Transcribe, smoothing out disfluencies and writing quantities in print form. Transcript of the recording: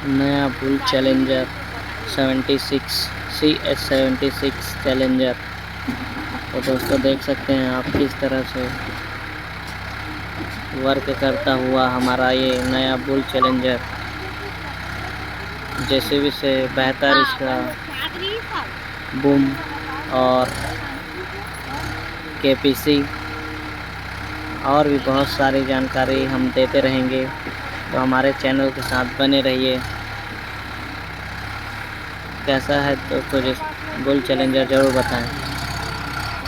नया bull challenger 76 CS76 challenger. तो दोस्तों देख सकते हैं आप किस तरह से वर्क करता हुआ हमारा ये नया बुल चैलेंजर। जेसीबी से बेहतर इसका बूम और केपीसी और भी बहुत सारी जानकारी हम देते रहेंगे, तो हमारे चैनल के साथ बने रहिए। कैसा है दोस्तों बुल चैलेंजर ज़रूर बताएं।